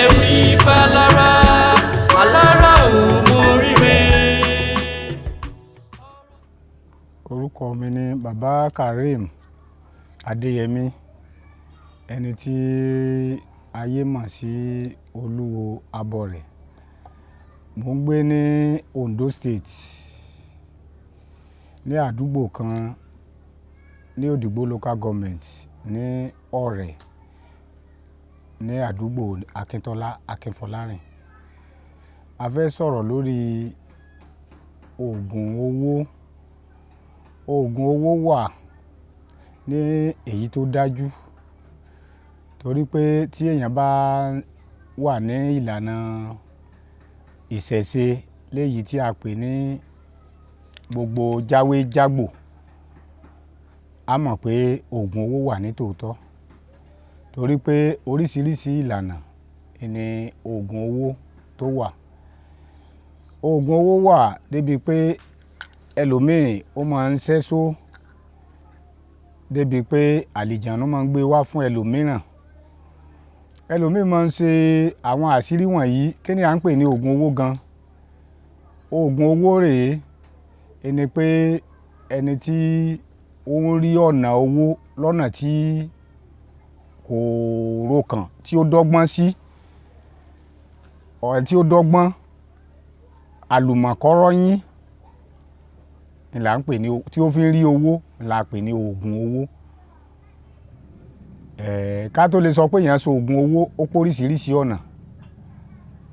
ẹ̀rí ìfẹ́ lára alára ò mọ ríre. Orúkọ mi ni Baba Karim Adéyẹmí, ẹni tí ayé mọ̀ sí Olúwo Abọrẹ̀. Mo ń gbé ní Ondo State, ní àdúgbò kan ní Òdìgbò Local Government ní Ọ̀rẹ́, ní àdúgbò Akínfọlárìn. A fẹ́ sọ̀rọ̀ lórí oògùn owó. Oògùn owó wà ní èyí tó dájú, torí pé tí èèyàn bá wà ní ìlànà ìṣẹ̀ṣe léyìí tí a pè ní gbogbo jáwé-jágbò, a mọ̀ pé oògùn owó wà ní tòótọ́, torí pé oríṣiríṣi ìlànà ni oògùn owó tó wà. Oògùn owó wà débi pé ẹlòmíì ó máa ń ṣẹ́ṣó débi pé àlìjànú máa ń gbé wá fún ẹlòmíràn. Ẹlòmíì máa ń ṣe àwọn àṣírí wọ̀nyí. Kí ni à ń pè ní oògùn owó gan? Oògùn owó rèé, ẹni pé ẹni tí ó ń rí ọ̀nà owó lọ́nà tí kò rokàn, tí ó dọ́gbọ́n sí, ọ̀rẹ́ tí ó dọ́gbọ́n, àlùmọ̀kọ́rọ́yìn ni là ń pè ní, tí ó fi ń rí owó là ń pè ní oògùn owó. Ká tó lè sọ pé èèyàn so oògùn owó, ó póríṣiríṣi ọ̀nà,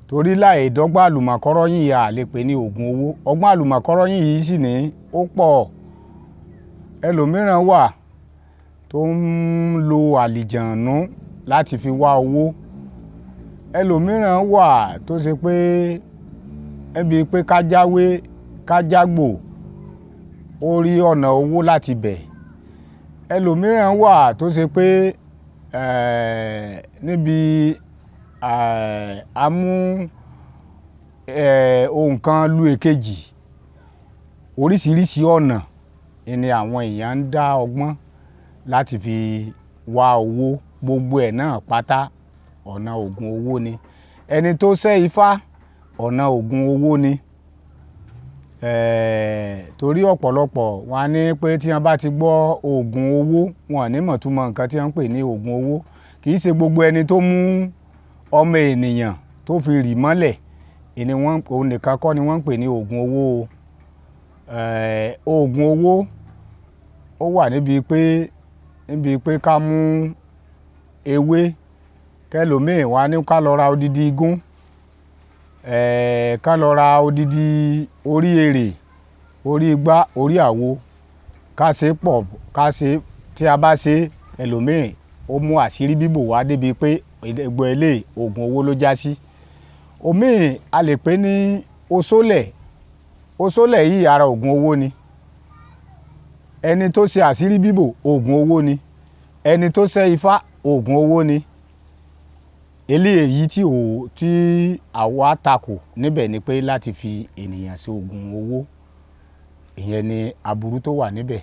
torí láì dọ́gbọ́n àlùmọ̀kọ́rọ́yìn yìí a lè pè ní oògùn owó. Ọgbọ́n àlùmọ̀kọ́rọ́yìn yìí sì ní ó pọ̀. Ẹlòmíràn wà tó ń lo àlìjànú láti fi wá owó. Ẹlòmíràn wà tó ṣe pé ẹbí pé kájáwé kájágbò, ó rí ọ̀nà owó láti bẹ̀. Ẹlòmíràn wà tó ṣe pé níbi amú ohun kan lu èkejì, oríṣiríṣi ọ̀nà ni àwọn èèyàn ń dá ọgbọ́n láti fi wá owó. Gbogbo ẹ̀ náà pátá ọ̀nà oògùn owó ni. Ẹni tó ṣẹ́ ifá, ọ̀nà oògùn owó ni. Torí ọ̀pọ̀lọpọ̀ wọn á ní pé tí wọ́n bá ti gbọ́ oògùn owó, wọn ò ní mọ̀ túmọ̀ nǹkan tí wọ́n ń pè ní oògùn owó. Kì í ṣe gbogbo ẹni tó mú ọmọ ènìyàn tó fi rì mọ́lẹ̀, òun nìkan kọ́ ni wọ́n ń pè ní oògùn owó. Oògùn owó ó wà níbi pé ká mú ewé, kẹlòmíì wá ní ká lọ ra odidi igún, ká lọ ra odidi orí èrè, orí igbá, orí àwo, ká ṣe pọ̀, tí a bá ṣe, ẹlòmíì ó mú àṣírí bíbò wá débi pé gbogbo eléyìí oògùn owó ló já sí. Òmíì a lè pè ní oṣólẹ̀. Oṣólẹ̀ yìí ara oògùn owó ni. Ẹni tó ṣe àṣírí bíbò, oògùn owó ni. Ẹni tó ṣẹ́ ifá, oògùn owó ni. Eléyìí tí àwa takò níbẹ̀ ni pé láti fi ènìyàn ṣe oògùn owó. Ìyẹn ni aburú tó wà níbẹ̀.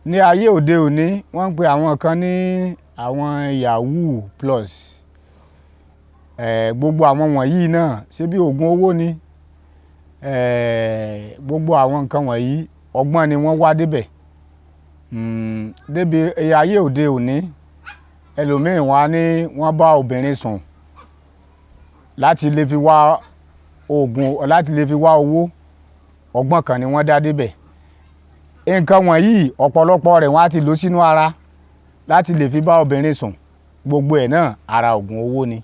Ní ayé òde òní, wọ́n ń pe àwọn kan ní àwọn Yahoo Plus. Gbogbo àwọn wọ̀nyí náà ṣé bí oògùn owó ni. Gbogbo àwọn nǹkan wọ̀nyí ọgbọ́n ni wọ́n wá débẹ̀. Débi ayé òde òní, ẹlòmíì wá ní wọ́n bá obìnrin sùn láti lè fi wá oògùn, láti lè fi wá owó. Ọgbọ́n kan ni wọ́n dá débẹ̀. Nǹkan wọ̀nyí ọ̀pọ̀lọpọ̀ rẹ̀ wọ́n á ti lò sínú ara láti lè fi bá obìnrin sùn. Gbogbo ẹ̀ náà ara oògùn owó ni.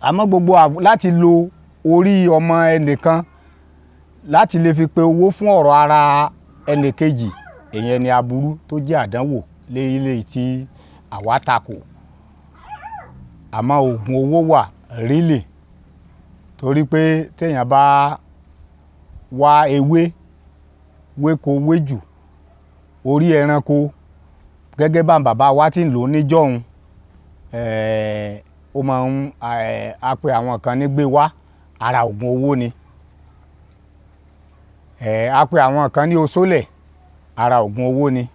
Àmọ́ gbogbo láti lo orí ọmọ ẹnìkan láti lè fi pe owó fún ọ̀rọ̀ ara ẹnìkejì, ìyẹn ni aburú tó jẹ́ àdánwò léyìí tí àwa takò. Àmọ́ oògùn owó wà rílì, torí pé téèyàn bá wá ewé, wéko wéjù, orí ẹranko, gẹ́gẹ́ bá bàbá wa ti ń lò níjọ́un, ó máa ń a pe àwọn kan ní gbé wá, ara oògùn owó ni. A pe àwọn kan ní oṣólẹ̀, ara oògùn owó ni.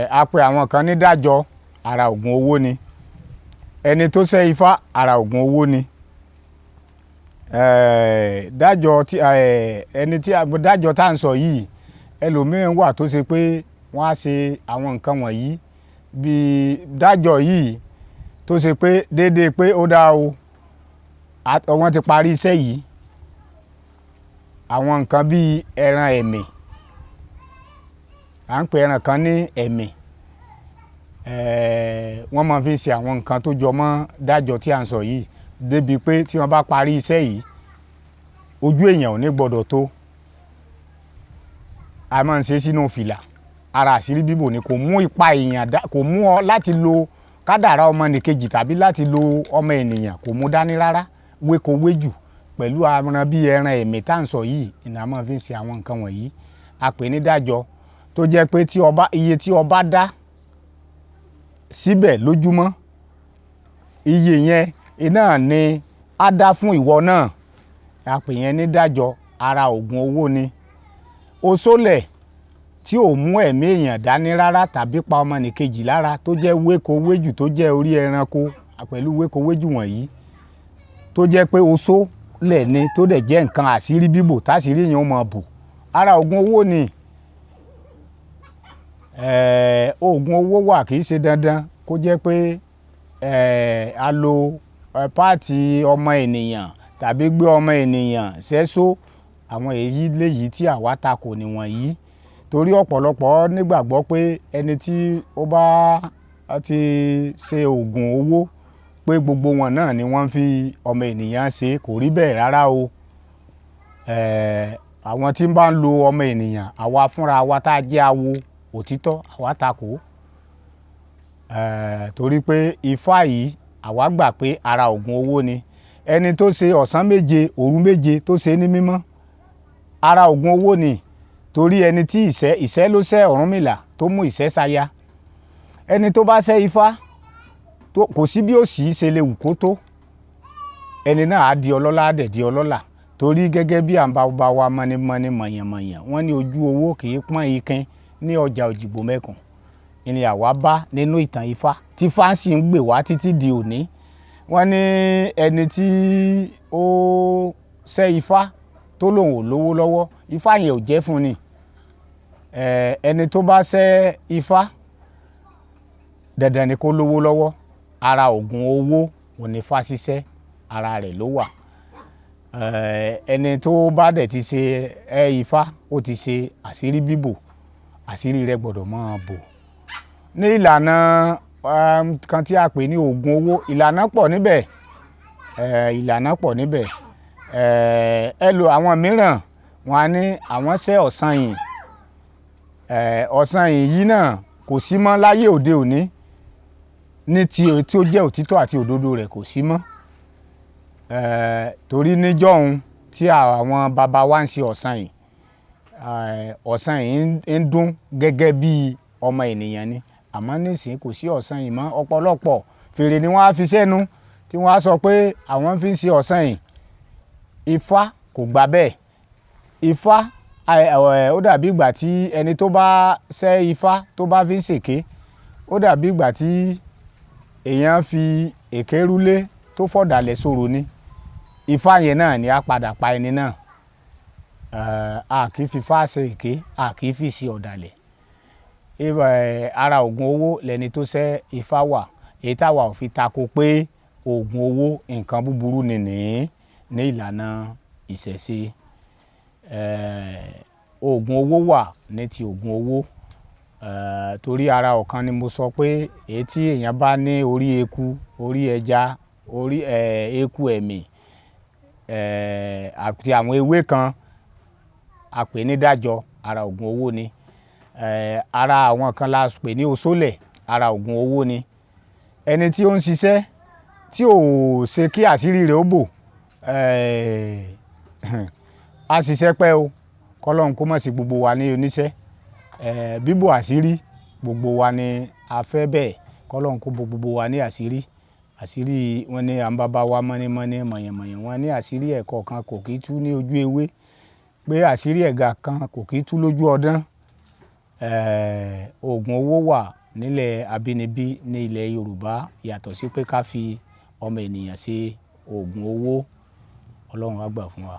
A pe àwọn kan ní dájọ́, ara oògùn owó ni. Ẹni tó ṣẹ́ ifá, ara oògùn owó ni. Dájọ́ tá à ń sọ yìí, ẹlòmíràn wà tó ṣe pé wọ́n á ṣe àwọn nǹkan wọ̀nyí bíi dájọ́ yìí tó ṣe pé déédéé pé ó dá o, wọ́n ti parí iṣẹ́ yìí. Àwọn nǹkan bíi ẹran ẹ̀mí, à ń pè ẹran kan ní ẹ̀mí, wọ́n máa fi ń ṣe àwọn nǹkan tó jọ mọ́ dájọ́ tí à ń sọ yìí, débi pé tí wọ́n bá parí iṣẹ́ yìí, ojú èèyàn ò ní gbọ́dọ̀ tó. A máa ń ṣe sínú fìlà, ara àṣírí bíbò ni, kò mú ipa èèyàn kò mú ọ láti lo kádàrá ọmọnìkejì tàbí láti lo ọmọ ènìyàn, kò mú dání rárá. Wékowéjù pẹ̀lú àwọn bíi ẹran ẹ̀mí tá à ń sọ yìí, ìná máa fi ń ṣe àwọn nǹkan wọ̀nyí. A pè ní dájọ́, tó jẹ́ pé iye tí ọba dá síbẹ̀ lójúmọ́, iye yẹn iná ni á dá fún ìwọ náà. A pè yẹn ní dájọ́, ara oògùn owó ni. Oṣólẹ̀ tí ò mú ẹ̀mí èèyàn dání rárá tàbí pa ọmọnìkejì lára, tó jẹ́ wékowéjù, tó jẹ́ orí ẹranko pẹ̀lú wékowéjù wọ̀nyí, tó jẹ́ pé oṣólẹ̀ ni, tó dẹ̀ jẹ́ nǹkan àṣírí bíbò táṣírí yẹn ó máa bò, ara oògùn owó ni. Oògùn owó wà, kì í ṣe dandan kó jẹ́ pé a lo páàtì ọmọ ènìyàn tàbí gbé ọmọ ènìyàn sẹ́só. Àwọn èyí léyìí tí àwa takò nìwọ̀nyí, torí ọ̀pọ̀lọpọ̀ nígbàgbọ́ pé ẹni tí ó bá ti ṣe oògùn owó pé gbogbo wọn náà ni wọ́n fi ọmọ ènìyàn ṣe. Kò rí bẹ́ẹ̀ rárá o. Àwọn tí ń bá ń lo ọmọ ènìyàn, àwa fúnra wa tá a jẹ́ awo òtítọ́, àwa takò. Torí pé ifá yìí àwa gbà pé ara oògùn owó ni. Ẹni tó ṣe ọ̀sán méje òru méje tó ṣe ní mímọ́, ara oògùn owó ni. Torí ẹni tí ìṣẹ́ ló ṣẹ́ Ọ̀rúnmìlà tó mú ìṣẹ́ ṣaya. Ẹni tó bá ṣẹ́ ifá, kò sí bí òṣì ṣe lè wù kó tó, ẹni náà á di ọlọ́lá, á dẹ̀ di ọlọ́lá. Torí gẹ́gẹ́ bí àǹbá wa mọ́nímọ́ní mọ̀yànmọ̀yàn, wọ́n ní ojú owó kì í pọ́n ikin ní ọjà Òjìgbò mẹ́kùn. Ìní àwa bá nínú ìtàn ifá tí fáǹsì ń gbè wá títí di òní. Wọ́n ní ẹni tí ó ṣẹ́ ifá tó lòun ò lówó lọ́wọ́, ifá yẹn ò jẹ́ fún ni. Ẹni tó bá ṣẹ́ ifá, dandan ni kó lówó lọ́wọ́. Ara oògùn owó ò ní fá ṣiṣẹ́, ara rẹ̀ ló wà. Ẹni tó bá dẹ̀ ti ṣe ifá, ó ti ṣe àṣírí bíbò, àṣírí rẹ̀ gbọ́dọ̀ máa bò. Ní ìlànà kan tí a pè ní oògùn owó, ìlànà pọ̀ níbẹ̀. Ìlànà pọ̀ níbẹ̀. Àwọn mìíràn wọn á ní àwọn ṣẹ́ ọ̀sanyìn. Ọ̀sanyìn yìí náà kò sí mọ́ láyé òde òní. Ní tí ó jẹ́ òtítọ́ àti òdodo rẹ̀ kò sí mọ́. Torí níjọ́hun tí àwọn bàbá wa ń ṣe ọ̀sanyìn, ọ̀sanyìn ń dún gẹ́gẹ́ bí ọmọ ènìyàn ni. Àmọ́ nísìnyí kò sí ọ̀sanyìn mọ́. Ọ̀pọ̀lọpọ̀ fèrè ni wọ́n á fi sẹ́nu tí wọ́n á sọ pé àwọn fi ń ṣe ọ̀sanyìn. Ifá kò gbà bẹ́ẹ̀. Ifá ó dàbí ìgbà tí ẹni tó bá ṣẹ́ ifá tó bá fi ń ṣèké, ó dàbí ìgbà tí èèyàn fi èké rúlé tó fọ̀dàlẹ̀ sọ̀rọ̀ ni. Ifá yẹn náà ni á padà pa ẹni náà. A kì í fi ifá ṣe èké, a kì í fi ṣe ọ̀dàlẹ̀. Ara oògùn owó lẹni tó ṣẹ́ ifá wà. Èyí táwa ò fi tako pé oògùn owó nǹkan búburú ni ní ìlànà ìṣẹ̀ṣe. Oògùn owó wà ní ti oògùn owó. Torí ara ọ̀kan ni mo sọ pé èyí tí èèyàn bá ní orí eku, orí ẹja, orí eku ẹ̀mí, àti àwọn ewé kan, a pè ní dájọ́, ara oògùn owó ni. Ara àwọn kan la pè ní oṣólẹ̀, ara oògùn owó ni. Ẹni tí ó ń ṣiṣẹ́ tí ò ṣe kí àṣírí rẹ̀ ó bò, a ṣiṣẹ́ pẹ́ o. Kọ́lọ́hun kó má ṣe gbogbo wa ní oníṣẹ́. Bíbò àṣírí gbogbo wa ni a fẹ́ bẹ́ẹ̀. Kọ́lọ́hun kó bo gbogbo wa ní àṣírí. àṣírí wọn ní àǹbàbá wa mọ́nímọ́ní mọ̀yànmọ̀yàn wọn ní àṣírí ẹ̀kọ́ kan kò kí tú ní ojú ewé pé àṣírí ẹ̀gà kan kò kí tú lójú ọdán. Oògùn owó wà nílẹ̀ abínibí ní ilẹ̀ Yorùbá yàtọ̀ sí pé ká fi ọmọ ènìyàn ṣe oògùn owó. Ọlọ́run á gbà fún wa.